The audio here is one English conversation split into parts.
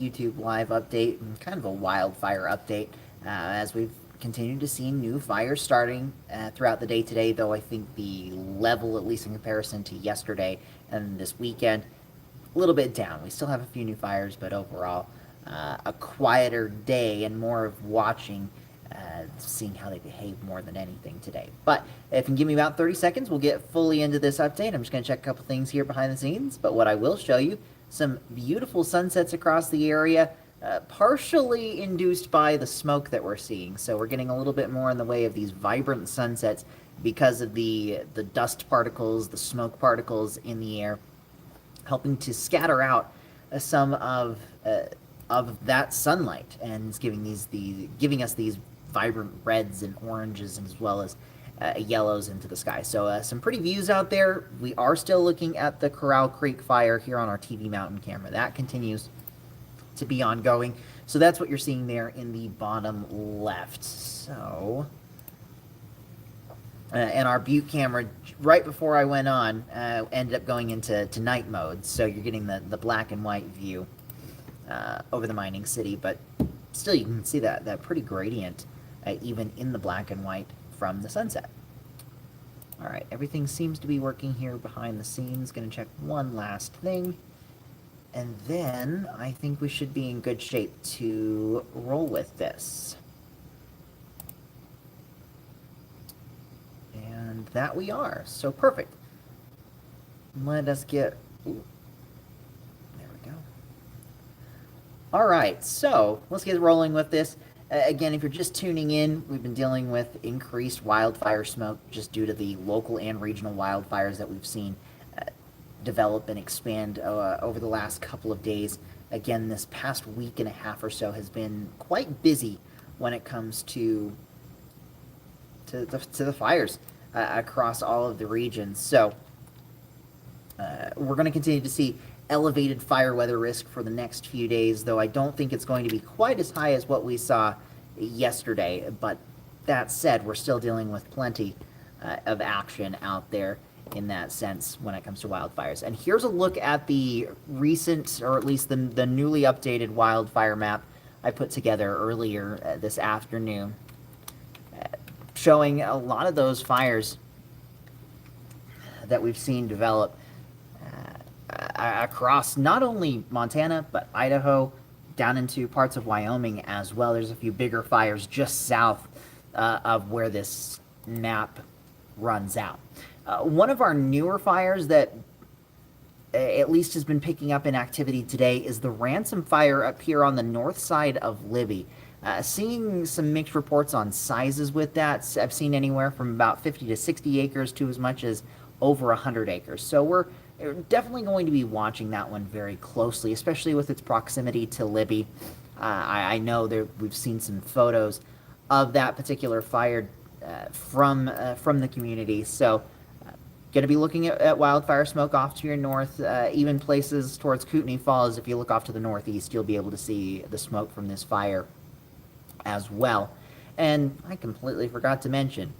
YouTube live update and kind of a wildfire update as we've continued to see new fires starting throughout the day today, though I think the level, at least in comparison to yesterday and this weekend, a little bit down. We still have a few new fires, but overall, a quieter day and more of watching, seeing how they behave more than anything today. But if you can give me about 30 seconds, we'll get fully into this update. I'm just going to check a couple things here behind the scenes, but what I will show you, some beautiful sunsets across the area, partially induced by the smoke that we're seeing. So we're getting a little bit more in the way of these vibrant sunsets because of the dust particles, the smoke particles in the air, helping to scatter out some of that sunlight, and it's giving us these vibrant reds and oranges as well as yellows into the sky. So some pretty views out there. We are still looking at the Corral Creek fire here on our TV mountain camera. That continues to be ongoing. So that's what you're seeing there in the bottom left. So, and our Butte camera, right before I went on, ended up going into night mode. So you're getting the black and white view over the mining city, but still you can see that pretty gradient even in the black and white from the sunset. All right, everything seems to be working here behind the scenes. Going to check one last thing, and then I think we should be in good shape to roll with this. And that we are. So perfect. Let us get... Ooh. There we go. All right, so let's get rolling with this. Again, if you're just tuning in, we've been dealing with increased wildfire smoke just due to the local and regional wildfires that we've seen develop and expand over the last couple of days. Again, this past week and a half or so has been quite busy when it comes to the fires across all of the regions. So we're going to continue to see elevated fire weather risk for the next few days, though I don't think it's going to be quite as high as what we saw yesterday. But that said, we're still dealing with plenty of action out there in that sense when it comes to wildfires. And here's a look at the recent, or at least the newly updated wildfire map I put together earlier this afternoon, showing a lot of those fires that we've seen develop across not only Montana, but Idaho, down into parts of Wyoming as well. There's a few bigger fires just south of where this map runs out. One of our newer fires that at least has been picking up in activity today is the Ransom fire up here on the north side of Libby. Seeing some mixed reports on sizes with that. I've seen anywhere from about 50 to 60 acres to as much as over 100 acres. So we're definitely going to be watching that one very closely, especially with its proximity to Libby. I know we've seen some photos of that particular fire from the community. So going to be looking at wildfire smoke off to your north, even places towards Kootenai Falls. If you look off to the northeast, you'll be able to see the smoke from this fire as well. And I completely forgot to mention,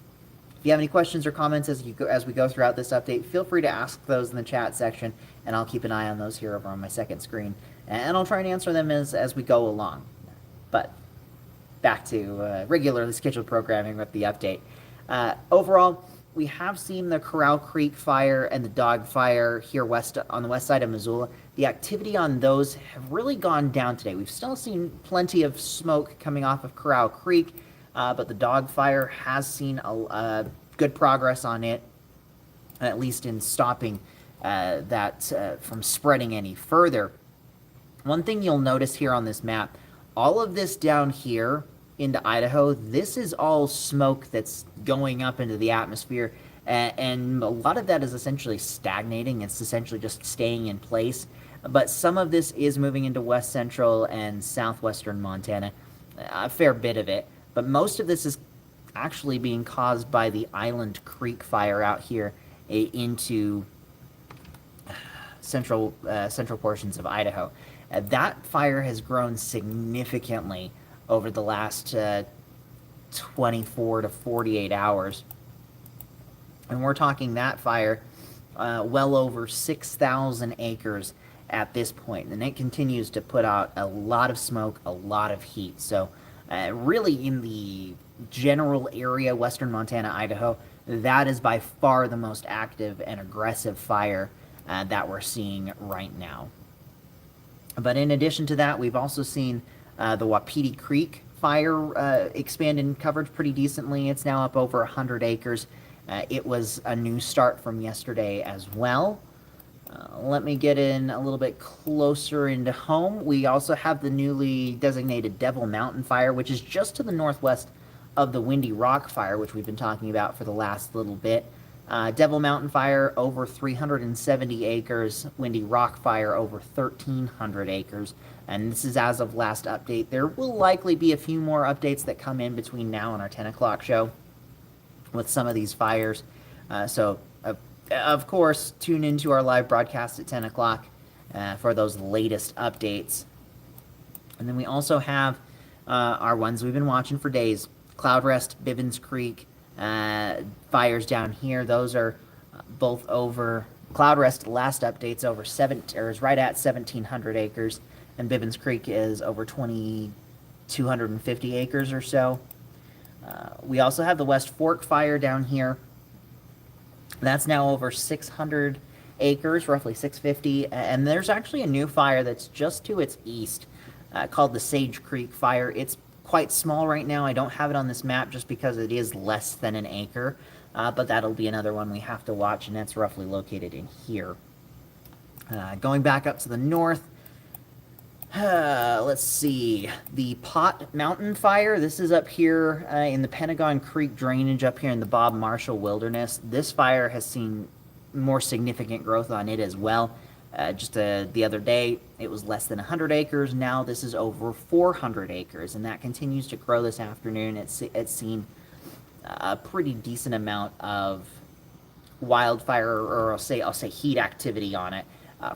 if you have any questions or comments as we go throughout this update, feel free to ask those in the chat section, and I'll keep an eye on those here over on my second screen, and I'll try and answer them as we go along. But back to regularly scheduled programming with the update. Overall, we have seen the Corral Creek fire and the Dog fire here on the west side of Missoula. The activity on those have really gone down today. We've still seen plenty of smoke coming off of Corral Creek, but the Dog fire has seen a good progress on it, at least in stopping that from spreading any further. One thing you'll notice here on this map, all of this down here into Idaho, this is all smoke that's going up into the atmosphere, and a lot of that is essentially stagnating. It's essentially just staying in place, but some of this is moving into west central and southwestern Montana, a fair bit of it, but most of this is actually being caused by the Island Creek fire out here into central portions of Idaho. That fire has grown significantly over the last 24 to 48 hours. And we're talking that fire well over 6,000 acres at this point, and it continues to put out a lot of smoke, a lot of heat. So really in the general area, western Montana, Idaho, that is by far the most active and aggressive fire that we're seeing right now. But in addition to that, we've also seen the Wapiti Creek fire expand in coverage pretty decently. It's now up over 100 acres. It was a new start from yesterday as well. Let me get in a little bit closer into home. We also have the newly designated Devil Mountain Fire, which is just to the northwest of the Windy Rock Fire, which we've been talking about for the last little bit. Devil Mountain Fire, over 370 acres. Windy Rock Fire, over 1,300 acres. And this is as of last update. There will likely be a few more updates that come in between now and our 10 o'clock show with some of these fires. Of course, tune into our live broadcast at 10 o'clock for those latest updates. And then we also have our ones we've been watching for days. Cloud Rest, Bivens Creek, fires down here. Those are both over. Cloud Rest, last update's over is right at 1,700 acres, and Bivens Creek is over 2,250 acres or so. We also have the West Fork fire down here. That's now over 600 acres, roughly 650, and there's actually a new fire that's just to its east called the Sage Creek Fire. It's quite small right now. I don't have it on this map just because it is less than an acre, but that'll be another one we have to watch, and that's roughly located in here. Going back up to the north, let's see, the Pot Mountain Fire. This is up here in the Pentagon Creek drainage up here in the Bob Marshall Wilderness. This fire has seen more significant growth on it as well. Just the other day, it was less than 100 acres. Now this is over 400 acres, and that continues to grow this afternoon. It's seen a pretty decent amount of wildfire, or I'll say heat activity on it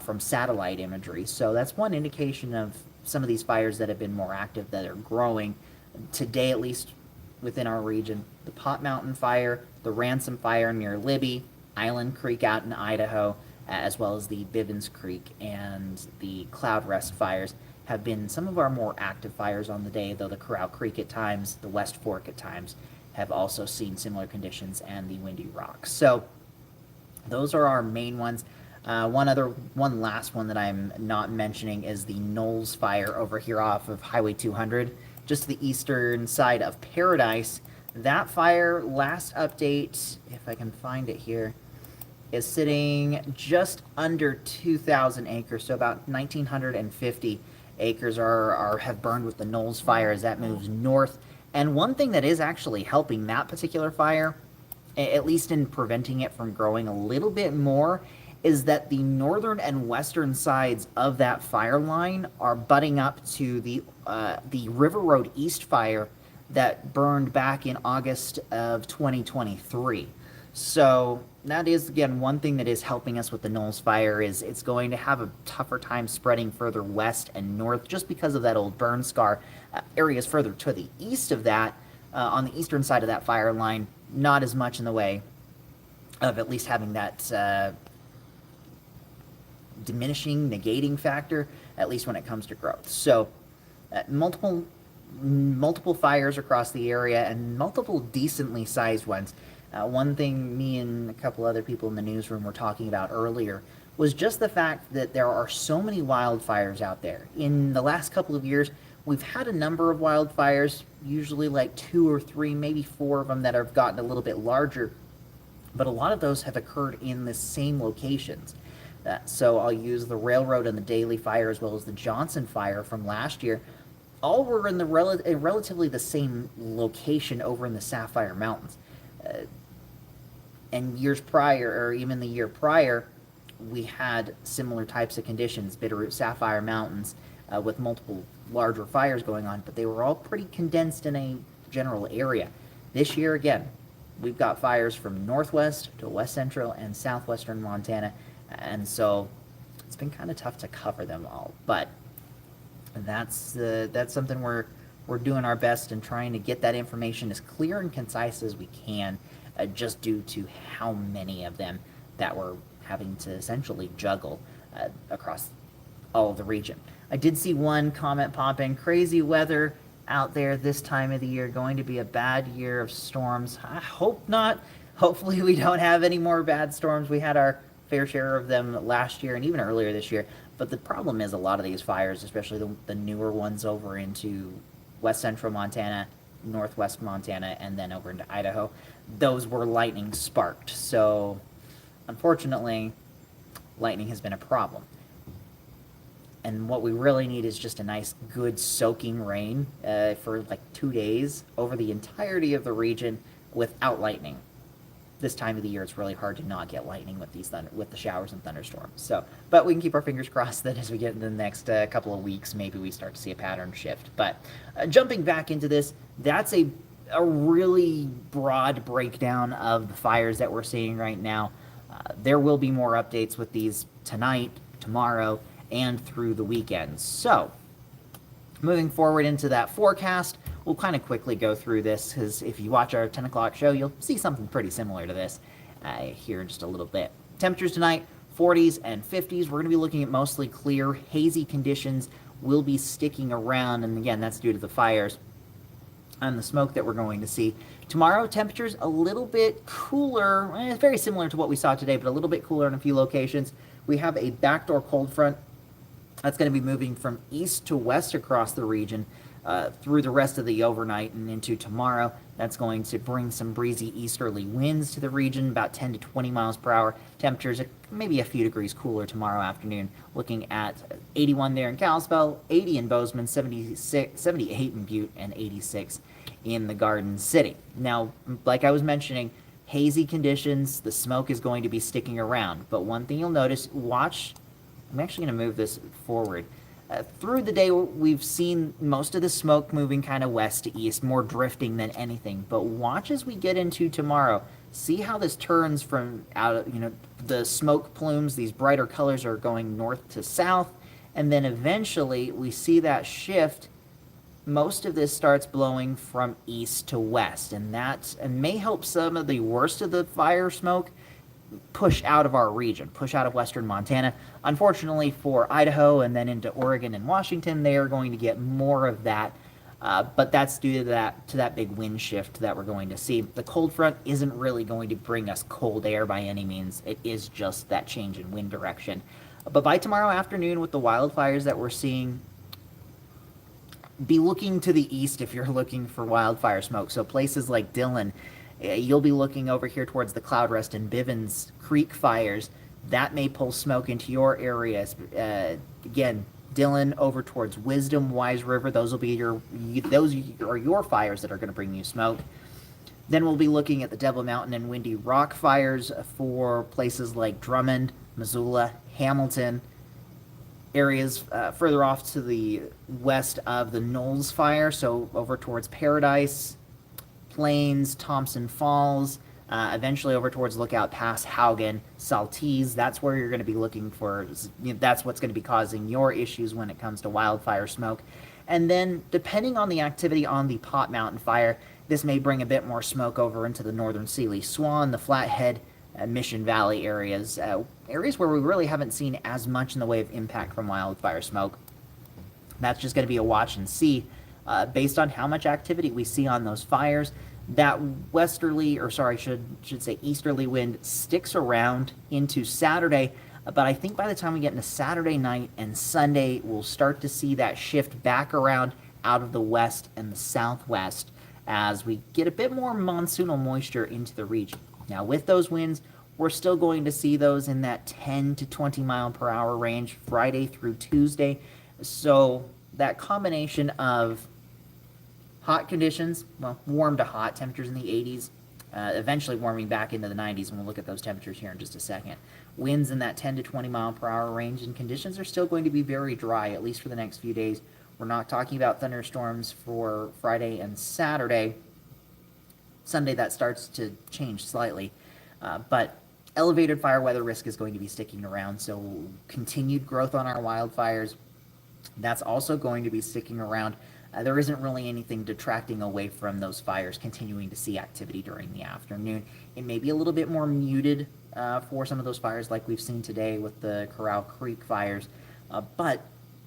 from satellite imagery. So that's one indication of some of these fires that have been more active, that are growing today, at least within our region. The Pot Mountain Fire, the Ransom Fire near Libby, Island Creek out in Idaho, as well as the Bivens Creek and the Cloud Rest fires have been some of our more active fires on the day, though the Corral Creek at times, the West Fork at times, have also seen similar conditions, and the Windy Rock. So those are our main ones. One last one that I'm not mentioning is the Knowles Fire over here off of Highway 200, just to the eastern side of Paradise. That fire, last update, if I can find it here, is sitting just under 2,000 acres, so about 1,950 acres have burned with the Knowles Fire as that moves north. And one thing that is actually helping that particular fire, at least in preventing it from growing a little bit more, is that the northern and western sides of that fire line are butting up to the River Road East fire that burned back in August of 2023. So that is, again, one thing that is helping us with the Knowles Fire, is it's going to have a tougher time spreading further west and north just because of that old burn scar. Areas further to the east of that, on the eastern side of that fire line, not as much in the way of at least having that diminishing, negating factor, at least when it comes to growth. So multiple fires across the area, and multiple decently sized ones. One thing me and a couple other people in the newsroom were talking about earlier was just the fact that there are so many wildfires out there. In the last couple of years, we've had a number of wildfires, usually like 2 or 3, maybe 4 of them that have gotten a little bit larger, but a lot of those have occurred in the same locations. So I'll use the Railroad and the Daly Fire, as well as the Johnson Fire from last year. All were in the relatively the same location over in the Sapphire Mountains. And years prior, or even the year prior, we had similar types of conditions, Bitterroot, Sapphire Mountains, with multiple larger fires going on, but they were all pretty condensed in a general area. This year, again, we've got fires from northwest to west central and southwestern Montana, and so it's been kind of tough to cover them all. But that's something we're doing our best and trying to get that information as clear and concise as we can, just due to how many of them that we're having to essentially juggle across all of the region. I did see one comment pop in, crazy weather out there this time of the year, going to be a bad year of storms. I hope not. Hopefully we don't have any more bad storms. We had our fair share of them last year and even earlier this year. But the problem is a lot of these fires, especially the newer ones over into west central Montana, northwest Montana, and then over into Idaho, those were lightning sparked. So unfortunately, lightning has been a problem. And what we really need is just a nice, good soaking rain for like 2 days over the entirety of the region without lightning. This time of the year, it's really hard to not get lightning with with the showers and thunderstorms. So, but we can keep our fingers crossed that as we get into the next couple of weeks, maybe we start to see a pattern shift. But jumping back into this, that's a really broad breakdown of the fires that we're seeing right now. There will be more updates with these tonight, tomorrow, and through the weekend. So, moving forward into that forecast, we'll kind of quickly go through this, because if you watch our 10 o'clock show, you'll see something pretty similar to this here in just a little bit. Temperatures tonight, 40s and 50s. We're going to be looking at mostly clear, hazy conditions will be sticking around, and again, that's due to the fires and the smoke that we're going to see. Tomorrow, temperatures a little bit cooler, very similar to what we saw today, but a little bit cooler in a few locations. We have a backdoor cold front that's going to be moving from east to west across the region through the rest of the overnight and into tomorrow. That's going to bring some breezy easterly winds to the region, about 10 to 20 miles per hour. Temperatures maybe a few degrees cooler tomorrow afternoon, looking at 81 there in Kalispell, 80 in Bozeman, 78 in Butte, and 86 in the Garden City. Now, like I was mentioning, hazy conditions, the smoke is going to be sticking around. But one thing you'll notice, watch, I'm actually going to move this forward. Through the day, we've seen most of the smoke moving kind of west to east, more drifting than anything. But watch as we get into tomorrow. See how this turns from the smoke plumes, these brighter colors are going north to south. And then eventually we see that shift. Most of this starts blowing from east to west. And that may help some of the worst of the fire smoke push out of our region, push out of western Montana. Unfortunately for Idaho and then into Oregon and Washington, they are going to get more of that, but that's due to that big wind shift that we're going to see. The cold front isn't really going to bring us cold air by any means. It is just that change in wind direction. But by tomorrow afternoon, with the wildfires that we're seeing, be looking to the east if you're looking for wildfire smoke. So places like Dillon, you'll be looking over here towards the Cloudrest and Bivens Creek fires. That may pull smoke into your areas. Again, Dillon over towards Wisdom, Wise River. Those are your fires that are going to bring you smoke. Then we'll be looking at the Devil Mountain and Windy Rock fires for places like Drummond, Missoula, Hamilton. Areas further off to the west of the Knolls fire, so over towards Paradise, Plains, Thompson Falls, eventually over towards Lookout Pass, Haugen, Saltese. That's where you're going to be looking for, that's what's going to be causing your issues when it comes to wildfire smoke. And then, depending on the activity on the Pot Mountain fire, this may bring a bit more smoke over into the northern Sealy Swan, the Flathead, Mission Valley areas, areas where we really haven't seen as much in the way of impact from wildfire smoke. That's just going to be a watch and see. Based on how much activity we see on those fires, that should say easterly wind sticks around into Saturday. But I think by the time we get into Saturday night and Sunday, we'll start to see that shift back around out of the west and the southwest as we get a bit more monsoonal moisture into the region. Now, with those winds, we're still going to see those in that 10 to 20 mile per hour range Friday through Tuesday. So that combination of hot conditions, well, warm to hot, temperatures in the 80s, eventually warming back into the 90s, and we'll look at those temperatures here in just a second. Winds in that 10 to 20 mile per hour range, and conditions are still going to be very dry, at least for the next few days. We're not talking about thunderstorms for Friday and Saturday. Sunday, that starts to change slightly, but elevated fire weather risk is going to be sticking around, so continued growth on our wildfires, that's also going to be sticking around. There isn't really anything detracting away from those fires continuing to see activity during the afternoon. It may be a little bit more muted for some of those fires like we've seen today with the Corral Creek fires, But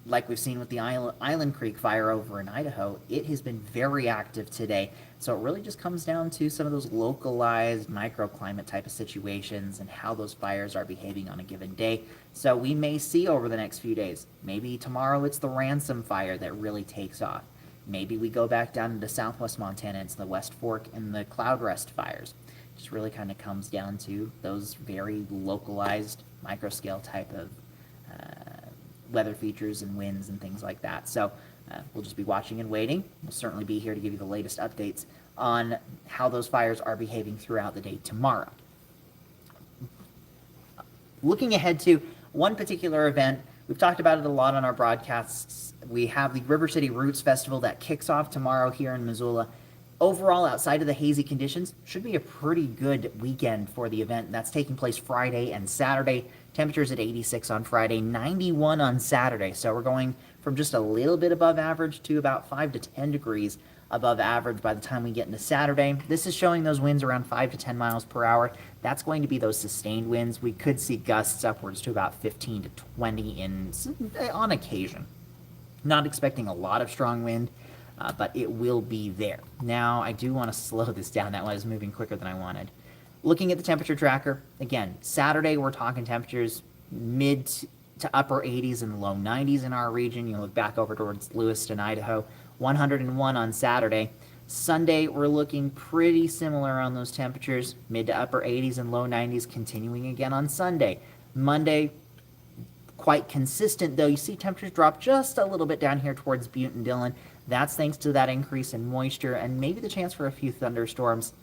like we've seen with the Island Creek fire over in Idaho, it has been very active today. So it really just comes down to some of those localized microclimate type of situations and how those fires are behaving on a given day. So we may see over the next few days, maybe tomorrow it's the Ransom fire that really takes off. Maybe we go back down into southwest Montana, it's the West Fork and the Cloud Rest fires. It just really kind of comes down to those very localized microscale type of weather features and winds and things like that. So we'll just be watching and waiting. We'll certainly be here to give you the latest updates on how those fires are behaving throughout the day tomorrow. Looking ahead to one particular event, we've talked about it a lot on our broadcasts. We have the River City Roots Festival that kicks off tomorrow here in Missoula. Overall, outside of the hazy conditions, should be a pretty good weekend for the event. That's taking place Friday and Saturday. Temperatures at 86 on Friday, 91 on Saturday. So we're going from just a little bit above average to about 5 to 10 degrees above average by the time we get into Saturday. This is showing those winds around 5 to 10 miles per hour. That's going to be those sustained winds. We could see gusts upwards to about 15 to 20 on occasion. Not expecting a lot of strong wind, but it will be there. Now, I do want to slow this down. That was moving quicker than I wanted. Looking at the temperature tracker, again, Saturday we're talking temperatures mid to upper 80s and low 90s in our region. You look back over towards Lewiston, Idaho, 101 on Saturday. Sunday, we're looking pretty similar on those temperatures, mid to upper 80s and low 90s, continuing again on Sunday. Monday, quite consistent, though. You see temperatures drop just a little bit down here towards Butte and Dillon. That's thanks to that increase in moisture and maybe the chance for a few thunderstorms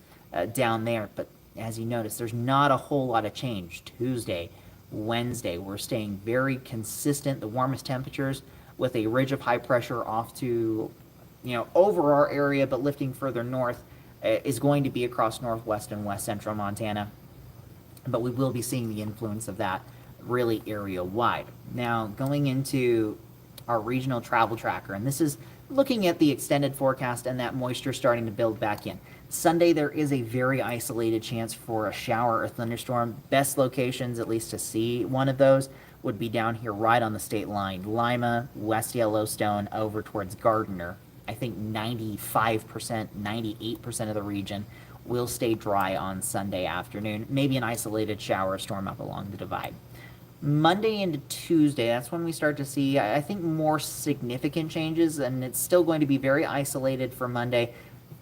down there. But as you notice, there's not a whole lot of change. Tuesday, Wednesday, we're staying very consistent, the warmest temperatures with a ridge of high pressure off to, over our area, but lifting further north is going to be across northwest and west central Montana. But we will be seeing the influence of that really area-wide. Now, going into our regional travel tracker, and this is looking at the extended forecast and that moisture starting to build back in. Sunday, there is a very isolated chance for a shower or thunderstorm. Best locations, at least to see one of those, would be down here right on the state line. Lima, West Yellowstone, over towards Gardner. I think 95%, 98% of the region will stay dry on Sunday afternoon. Maybe an isolated shower or storm up along the divide. Monday into Tuesday, that's when we start to see, I think, more significant changes, and it's still going to be very isolated for Monday.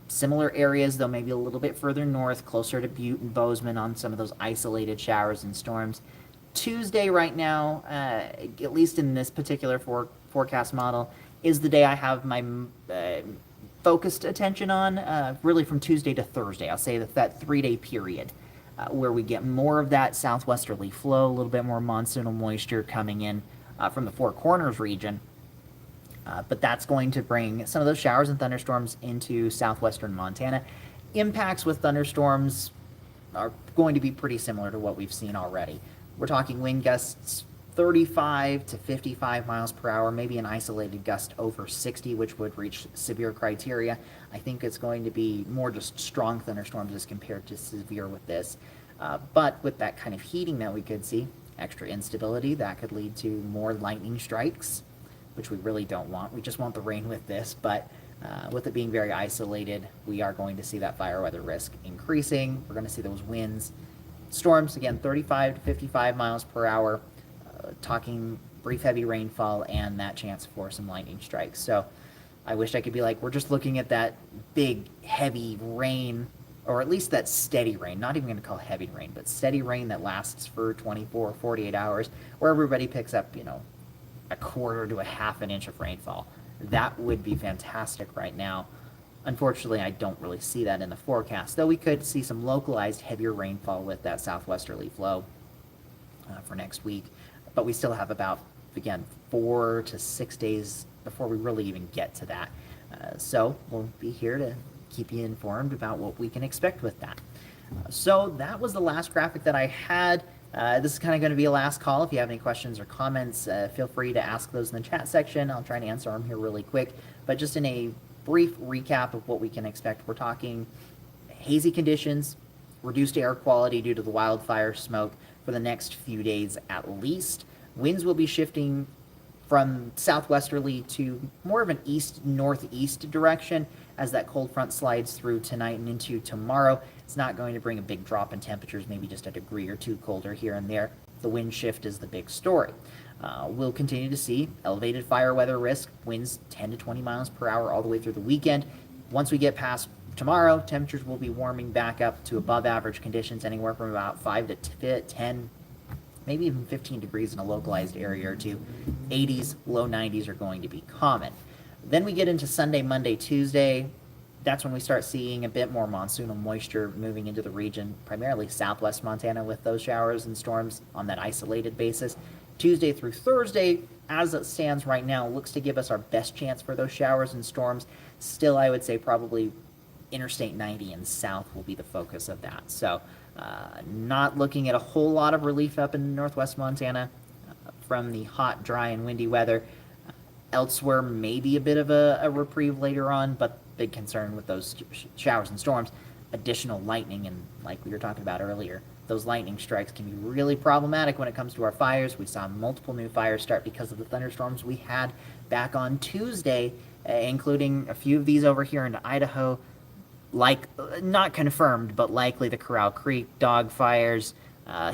Similar areas, though maybe a little bit further north, closer to Butte and Bozeman on some of those isolated showers and storms. Tuesday right now, at least in this particular forecast model, is the day I have my focused attention on, really from Tuesday to Thursday. I'll say that 3-day period. Where we get more of that southwesterly flow, a little bit more monsoonal moisture coming in from the Four Corners region. But that's going to bring some of those showers and thunderstorms into southwestern Montana. Impacts with thunderstorms are going to be pretty similar to what we've seen already. We're talking wind gusts 35 to 55 miles per hour, maybe an isolated gust over 60, which would reach severe criteria. I think it's going to be more just strong thunderstorms as compared to severe with this. But with that kind of heating that we could see, extra instability, that could lead to more lightning strikes, which we really don't want. We just want the rain with this, but with it being very isolated, we are going to see that fire weather risk increasing. We're going to see those winds. Storms, again, 35 to 55 miles per hour. Talking brief heavy rainfall and that chance for some lightning strikes. So I wish I could be like, we're just looking at that big heavy rain, or at least that steady rain, not even going to call it heavy rain, but steady rain that lasts for 24 or 48 hours, where everybody picks up, a quarter to a half an inch of rainfall. That would be fantastic right now. Unfortunately, I don't really see that in the forecast, though we could see some localized heavier rainfall with that southwesterly flow for next week. But we still have about, again, 4 to 6 days before we really even get to that. So we'll be here to keep you informed about what we can expect with that. So that was the last graphic that I had. This is kind of going to be a last call. If you have any questions or comments, feel free to ask those in the chat section. I'll try and answer them here really quick. But just in a brief recap of what we can expect, we're talking hazy conditions, reduced air quality due to the wildfire smoke for the next few days at least. Winds will be shifting from southwesterly to more of an east-northeast direction as that cold front slides through tonight and into tomorrow. It's not going to bring a big drop in temperatures, maybe just a degree or two colder here and there. The wind shift is the big story. We'll continue to see elevated fire weather risk, winds 10 to 20 miles per hour all the way through the weekend. Once we get past tomorrow, temperatures will be warming back up to above average conditions, anywhere from about 5 to 10, maybe even 15 degrees in a localized area or two. 80s, low 90s are going to be common. Then we get into Sunday, Monday, Tuesday. That's when we start seeing a bit more monsoonal moisture moving into the region, primarily southwest Montana, with those showers and storms on that isolated basis. Tuesday through Thursday, as it stands right now, looks to give us our best chance for those showers and storms. Still, I would say probably Interstate 90 and south will be the focus of that. So not looking at a whole lot of relief up in northwest Montana from the hot, dry, and windy weather. Elsewhere, maybe a bit of a reprieve later on, but big concern with those showers and storms. Additional lightning, and like we were talking about earlier, those lightning strikes can be really problematic when it comes to our fires. We saw multiple new fires start because of the thunderstorms we had back on Tuesday, including a few of these over here in Idaho. Like, not confirmed, but likely the Corral Creek dog fires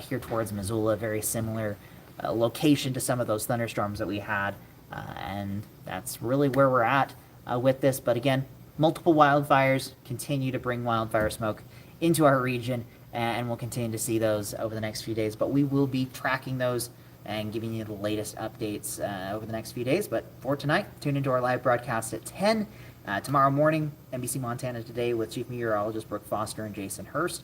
here towards Missoula, very similar location to some of those thunderstorms that we had. And that's really where we're at with this. But again, multiple wildfires continue to bring wildfire smoke into our region, and we'll continue to see those over the next few days. But we will be tracking those and giving you the latest updates over the next few days. But for tonight, tune into our live broadcast at 10. Tomorrow morning, NBC Montana Today with Chief Meteorologist Brooke Foster and Jason Hurst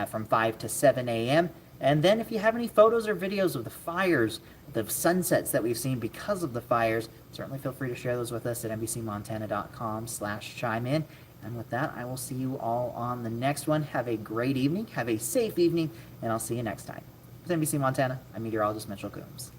from 5 to 7 a.m. And then if you have any photos or videos of the fires, the sunsets that we've seen because of the fires, certainly feel free to share those with us at NBCMontana.com/chime in. And with that, I will see you all on the next one. Have a great evening. Have a safe evening. And I'll see you next time. With NBC Montana, I'm meteorologist Mitchell Coombs.